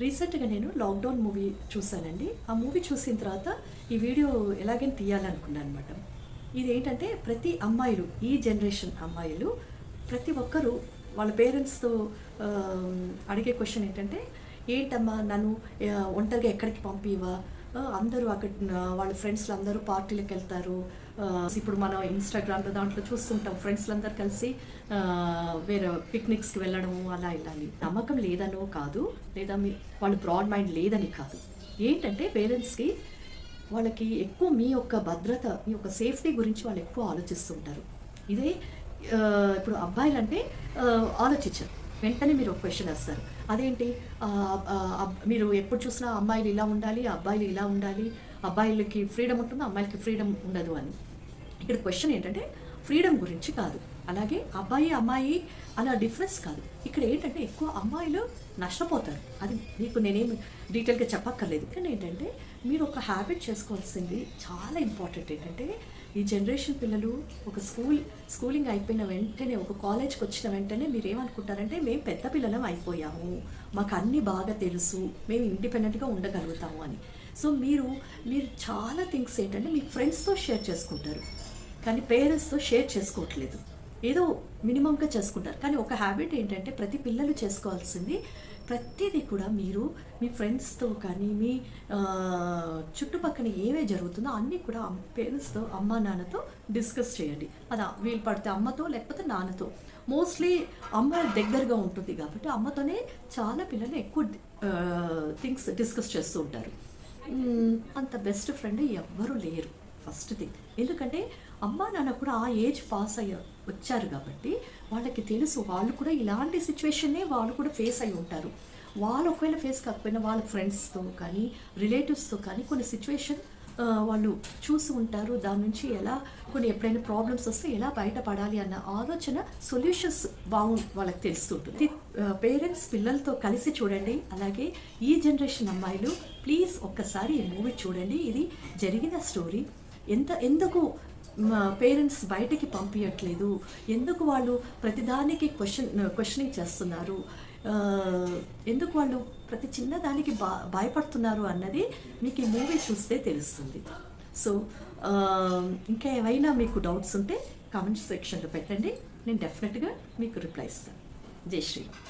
రీసెంట్గా నేను lockdown movie చూశానండి. ఆ మూవీ చూసిన తర్వాత ఈ వీడియో ఎలాగైనా తీయాలనుకున్నాను అనమాట. ఇదేంటంటే ప్రతి అమ్మాయిలు, ఈ జనరేషన్ అమ్మాయిలు ప్రతి ఒక్కరూ వాళ్ళ పేరెంట్స్తో అడిగే క్వశ్చన్ ఏంటంటే, ఏంటమ్మా నన్ను ఒంటరిగా ఎక్కడికి పంపివా, అందరూ అక్కడ వాళ్ళ ఫ్రెండ్స్లు అందరూ పార్టీలకు వెళ్తారు. ఇప్పుడు మనం ఇన్స్టాగ్రామ్లో దాంట్లో చూస్తుంటాం, ఫ్రెండ్స్లు అందరు కలిసి వేరే పిక్నిక్స్కి వెళ్ళడము, అలా వెళ్ళాలి. నమ్మకం లేదనో కాదు, లేదా వాళ్ళు బ్రాడ్ మైండ్ లేదని కాదు. ఏంటంటే పేరెంట్స్కి వాళ్ళకి ఎక్కువ మీ యొక్క భద్రత, మీ యొక్క సేఫ్టీ గురించి వాళ్ళు ఎక్కువ ఆలోచిస్తుంటారు. ఇదే ఇప్పుడు అబ్బాయిలంటే ఆలోచించరు, వెంటనే మీరు ఒక క్వశ్చన్ వేస్తారు. అదేంటి మీరు ఎప్పుడు చూసినా అమ్మాయిలు ఇలా ఉండాలి, అబ్బాయిలు ఇలా ఉండాలి, అబ్బాయిలకి ఫ్రీడమ్ ఉంటుంది, అమ్మాయిలకి ఫ్రీడమ్ ఉండదు అని. ఇక్కడ క్వశ్చన్ ఏంటంటే ఫ్రీడమ్ గురించి కాదు, అలాగే అబ్బాయి అమ్మాయి అలా డిఫరెన్స్ కాదు. ఇక్కడ ఏంటంటే ఎక్కువ అమ్మాయిలు నష్టపోతారు. అది మీకు నేనేమి డీటెయిల్గా చెప్పక్కర్లేదు. కానీ ఏంటంటే మీరు ఒక హ్యాబిట్ చేసుకోవాల్సింది చాలా ఇంపార్టెంట్. ఏంటంటే ఈ జనరేషన్ పిల్లలు ఒక స్కూలింగ్ అయిపోయిన వెంటనే, ఒక కాలేజ్కి వచ్చిన వెంటనే మీరు ఏమనుకుంటారంటే, మేము పెద్ద పిల్లలం అయిపోయాము, మాకు అన్నీ బాగా తెలుసు, మేము ఇండిపెండెంట్గా ఉండగలుగుతాము అని. సో మీరు చాలా థింగ్స్ ఏంటంటే మీ ఫ్రెండ్స్తో షేర్ చేసుకుంటారు, కానీ పేరెంట్స్తో షేర్ చేసుకోవట్లేదు. ఏదో మినిమంగా చేసుకుంటారు. కానీ ఒక హ్యాబిట్ ఏంటంటే ప్రతి పిల్లలు చేసుకోవాల్సింది, ప్రతిదీ కూడా మీరు మీ ఫ్రెండ్స్తో కానీ మీ చుట్టుపక్కల ఏమే జరుగుతుందో అన్నీ కూడా పేరెంట్స్తో, అమ్మ నాన్నతో డిస్కస్ చేయండి. అది వీలు పడితే అమ్మతో, లేకపోతే నాన్నతో. మోస్ట్లీ అమ్మ దగ్గరగా ఉంటుంది కాబట్టి అమ్మతోనే చాలా పిల్లలు ఎక్కువ థింగ్స్ డిస్కస్ చేస్తూ ఉంటారు. అంత బెస్ట్ ఫ్రెండ్ ఎవ్వరూ లేరు ఫస్ట్ థింగ్. ఎందుకంటే అమ్మా నాన్న కూడా ఆ ఏజ్ పాస్ వచ్చారు కాబట్టి వాళ్ళకి తెలుసు, వాళ్ళు కూడా ఇలాంటి సిచ్యువేషన్నే వాళ్ళు కూడా ఫేస్ అయి ఉంటారు. వాళ్ళు ఒకవేళ ఫేస్ కాకపోయినా వాళ్ళ ఫ్రెండ్స్తో కానీ రిలేటివ్స్తో కానీ కొన్ని సిచ్యువేషన్ వాళ్ళు చూసి ఉంటారు. దాని నుంచి ఎలా ఎప్పుడైనా ప్రాబ్లమ్స్ వస్తే ఎలా బయటపడాలి అన్న ఆలోచన, సొల్యూషన్స్ వాళ్ళకి తెలుస్తుంటుంది. పేరెంట్స్ పిల్లలతో కలిసి చూడండి. అలాగే ఈ జనరేషన్ అమ్మాయిలు ప్లీజ్ ఒక్కసారి ఈ మూవీ చూడండి. ఇది జరిగిన స్టోరీ. ఎందుకు పేరెంట్స్ బయటికి పంపించట్లేదు, ఎందుకు వాళ్ళు ప్రతిదానికి క్వశ్చనింగ్ చేస్తున్నారు, ఎందుకు వాళ్ళు ప్రతి చిన్నదానికి భయపడుతున్నారు అన్నది మీకు ఈ మూవీ చూస్తే తెలుస్తుంది. సో ఇంకా ఏమైనా మీకు డౌట్స్ ఉంటే కామెంట్ సెక్షన్లో పెట్టండి, నేను డెఫినెట్గా మీకు రిప్లై ఇస్తాను. జై శ్రీరామ్.